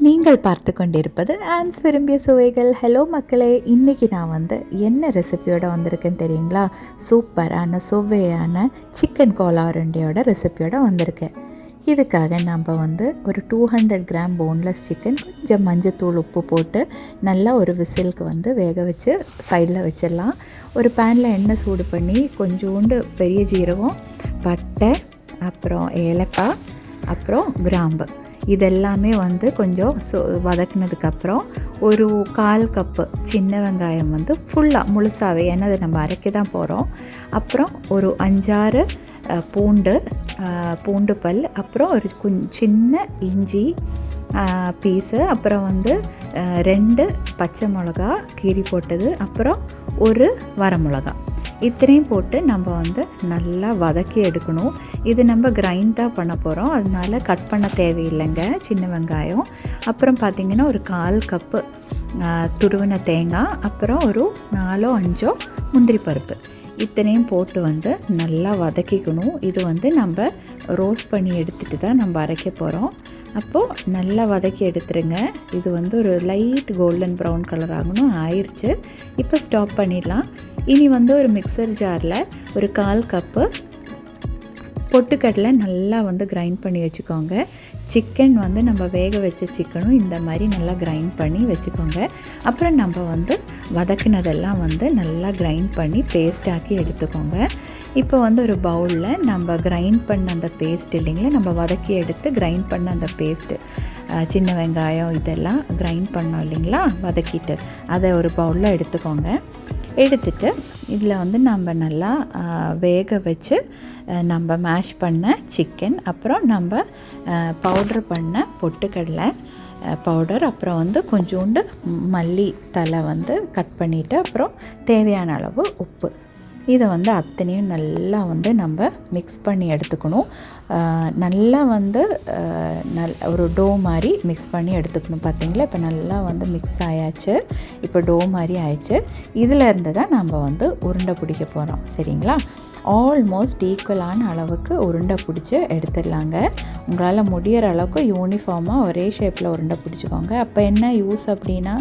நீங்கள் பார்த்து கொண்டிருப்பது ஆன்ஸ் விரும்பிய சுவைகள். ஹலோ மக்களே, இன்றைக்கி நான் என்ன ரெசிபியோடு வந்திருக்கேன்னு தெரியுங்களா? சூப்பரான சுவையான சிக்கன் கோலா உருண்டையோட ரெசிபியோடு வந்திருக்கேன். இதுக்காக நம்ம ஒரு 200 கிராம் போன்லெஸ் சிக்கன் கொஞ்சம் மஞ்சத்தூள் உப்பு போட்டு நல்லா ஒரு விசிலுக்கு வேக வச்சு சைடில் வச்சிடலாம். ஒரு பேனில் எண்ணெய் சூடு பண்ணி கொஞ்சோண்டு பெரிய ஜீரகம், பட்டை, அப்புறம் ஏலக்காய், அப்புறம் கிராம்பு இதெல்லாமே கொஞ்சம் வதக்குனதுக்கப்புறம் ஒரு 1/4 கப்பு சின்ன வெங்காயம் ஃபுல்லாக முழுசாகவே, ஏன்னா அதை நம்ம அரைக்க தான் போகிறோம். அப்புறம் ஒரு 5-6 பூண்டு பல், அப்புறம் ஒரு சின்ன இஞ்சி பீஸு, அப்புறம் 2 பச்சை மிளகா கீரி போட்டது, அப்புறம் ஒரு வரமிளகா, இத்தனையும் போட்டு நம்ம நல்லா வதக்கி எடுக்கணும். இது நம்ம கிரைண்ட் தான் பண்ண போகிறோம், அதனால கட் பண்ண தேவையில்லைங்க சின்ன வெங்காயம். அப்புறம் பார்த்திங்கன்னா ஒரு 1/4 கப்பு துருவின தேங்காய், அப்புறம் ஒரு 4-5 முந்திரி பருப்பு, இத்தனையும் போட்டு நல்லா வதக்கிக்கணும். இது நம்ம ரோஸ்ட் பண்ணி எடுத்துகிட்டு தான் நம்ம அரைக்க போகிறோம். அப்போது நல்லா வதக்கி எடுத்துருங்க. இது ஒரு லைட் கோல்டன் ப்ரௌன் கலர் ஆயிடுச்சு. இப்போ ஸ்டாப் பண்ணிடலாம். இனி ஒரு மிக்சர் ஜாரில் ஒரு 1/4 கப்பு பொட்டுக்கடலை நல்லா கிரைண்ட் பண்ணி வச்சுக்கோங்க. சிக்கன் நம்ம வேக வச்ச சிக்கனும் இந்த மாதிரி நல்லா கிரைண்ட் பண்ணி வச்சுக்கோங்க. அப்புறம் நம்ம வதக்கினதெல்லாம் நல்லா கிரைண்ட் பண்ணி பேஸ்டாக்கி எடுத்துக்கோங்க. இப்போ ஒரு பவுலில் நம்ம கிரைண்ட் பண்ண அந்த பேஸ்ட் இல்லைங்களா, நம்ம வதக்கி எடுத்து கிரைண்ட் பண்ண அந்த பேஸ்ட்டு, சின்ன வெங்காயம் இதெல்லாம் கிரைண்ட் பண்ணோம் இல்லைங்களா வதக்கிட்டு, அதை ஒரு பவுலில் எடுத்துக்கோங்க. எடுத்துட்டு இதில் நம்ம நல்லா வேக வச்சு நம்ம மேஷ் பண்ண சிக்கன், அப்புறம் நம்ம பவுட்ரு பண்ண பொட்டுக்கடலை பவுடர், அப்புறம் கொஞ்சோண்டு மல்லி தலை கட் பண்ணிவிட்டு, அப்புறம் தேவையான அளவு உப்பு, இதை அத்தனையும் நல்லா நம்ம மிக்ஸ் பண்ணி எடுத்துக்கணும். நல்லா ஒரு டோ மாதிரி மிக்ஸ் பண்ணி எடுத்துக்கணும். பார்த்திங்களா, இப்போ நல்லா மிக்ஸ் ஆயாச்சு. இப்போ டோ மாதிரி ஆயிடுச்சு. இதில் இருந்து தான் நம்ம உருண்டை பிடிக்க போகிறோம். சரிங்களா, ஆல்மோஸ்ட் ஈக்குவலான அளவுக்கு உருண்டை பிடிச்சி எடுத்துடலாங்க. உங்களால் முடிகிற அளவுக்கு யூனிஃபார்மாக ஒரே ஷேப்பில் உருண்டை பிடிச்சிக்கோங்க. அப்போ என்ன யூஸ் அப்படின்னா,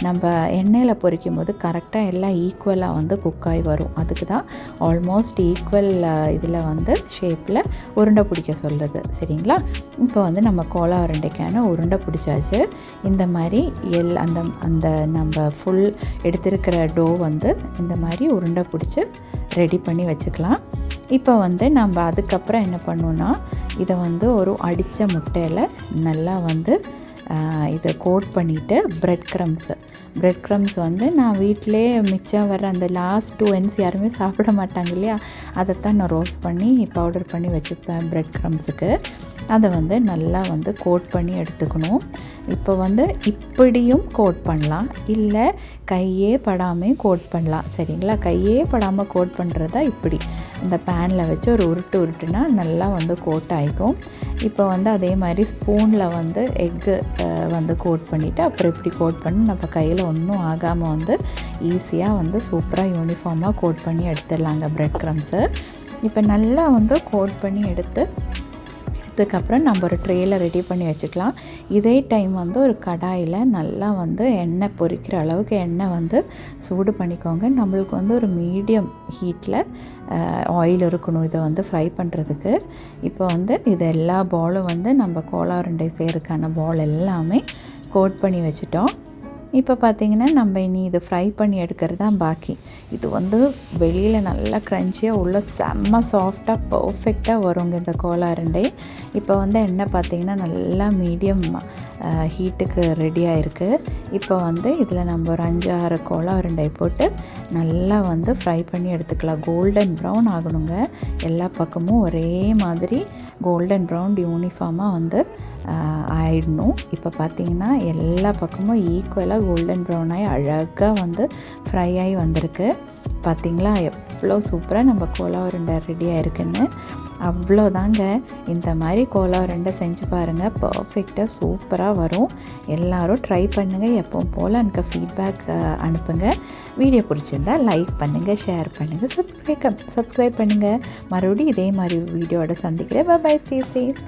நம்ம எண்ணெயில் பொரிக்கும் போது கரெக்டாக எல்லாம் ஈக்குவலாக குக்காய் வரும். அதுக்கு தான் ஆல்மோஸ்ட் ஈக்குவல் இதில் ஷேப்பில் உருண்டை பிடிக்க சொல்கிறது. சரிங்களா, இப்போ நம்ம கோலா உருண்டைக்கான உருண்டை பிடிச்சாச்சு. இந்த மாதிரி அந்த நம்ம ஃபுல் எடுத்திருக்கிற டோ இந்த மாதிரி உருண்டை பிடிச்சி ரெடி பண்ணி வச்சுக்கலாம். இப்போ நம்ம அதுக்கப்புறம் என்ன பண்ணோன்னா, இதை ஒரு அடித்த முட்டையில் நல்லா இதை கோட் பண்ணிவிட்டு பிரெட் க்ரம்ஸ் நான் வீட்டிலே மிச்சம் வர அந்த லாஸ்ட் 2 ends யாருமே சாப்பிட மாட்டாங்க இல்லையா, அதைத்தான் நான் ரோஸ்ட் பண்ணி பவுடர் பண்ணி வச்சுப்பேன் பிரெட் க்ரம்ஸுக்கு. அதை நல்லா கோட் பண்ணி எடுத்துக்கணும். இப்போ இப்படியும் கோட் பண்ணலாம், இல்லை கையே படாமல் கோட் பண்ணலாம். சரிங்களா, கையே படாமல் கோட் பண்ணுறதா இப்படி இந்த பேனில் வச்சு ஒரு உருட்டுனா நல்லா கோட் ஆகிக்கும். இப்போ அதே மாதிரி ஸ்பூனில் எக்கு கோட் பண்ணிவிட்டு, அப்புறம் இப்படி கோட் பண்ணி நம்ம கையில் ஒன்றும் ஆகாமல் ஈஸியாக சூப்பராக யூனிஃபார்மாக கோட் பண்ணி எடுத்துடலாங்க பிரெட் க்ரம்ஸு. இப்போ நல்லா கோட் பண்ணி எடுத்ததுக்கப்புறம் நம்ம ஒரு ட்ரேயில் ரெடி பண்ணி வச்சுக்கலாம். இதே டைம் ஒரு கடாயில் நல்லா எண்ணெய் பொரிக்கிற அளவுக்கு எண்ணெய் சூடு பண்ணிக்கோங்க. நம்மளுக்கு ஒரு மீடியம் ஹீட்டில் ஆயில் இருக்கணும் இதை ஃப்ரை பண்ணுறதுக்கு. இப்போ இது எல்லா பாலும் நம்ம கோலா உருண்டை செய்கிறதுக்கான பால் எல்லாமே கோட் பண்ணி வச்சுட்டோம். இப்போ பார்த்திங்கன்னா நம்ம இனி இது ஃப்ரை பண்ணி எடுக்கிறது தான் பாக்கி. இது வெளியில் நல்லா க்ரன்ச்சியாக உள்ள செம்ம சாஃப்டாக பர்ஃபெக்டாக வருங்க இந்த கோலா உருண்டை. இப்போ எண்ணெய் பார்த்திங்கன்னா நல்லா மீடியம் ஹீட்டுக்கு ரெடியாக இருக்குது. இப்போ இதில் நம்ம ஒரு 5-6 கோலா உருண்டை போட்டு நல்லா ஃப்ரை பண்ணி எடுத்துக்கலாம். கோல்டன் ப்ரௌன் ஆகணுங்க, எல்லா பக்கமும் ஒரே மாதிரி கோல்டன் ப்ரௌன் யூனிஃபார்மாக ஆயிடணும். இப்போ பார்த்திங்கன்னா எல்லா பக்கமும் ஈக்குவலாக கோல்டன் ப்ரௌன் ஆகி அழகாக ஃப்ரை ஆகி வந்திருக்கு. பார்த்திங்களா, எவ்வளோ சூப்பராக நம்ம கோலா உருண்டை ரெடியாக இருக்குன்னு. அவ்வளோதாங்க, இந்த மாதிரி கோலா உருண்டை செஞ்சு பாருங்கள், பர்ஃபெக்டாக சூப்பராக வரும். எல்லோரும் ட்ரை பண்ணுங்கள். எப்பவும் போல் எனக்கு ஃபீட்பேக் அனுப்புங்க. வீடியோ பிடிச்சிருந்தால் லைக் பண்ணுங்கள், ஷேர் பண்ணுங்கள், சப்ஸ்கிரைப் பண்ணுங்கள். மறுபடியும் இதே மாதிரி வீடியோவோட சந்திக்கிறேன். Bye, stay safe.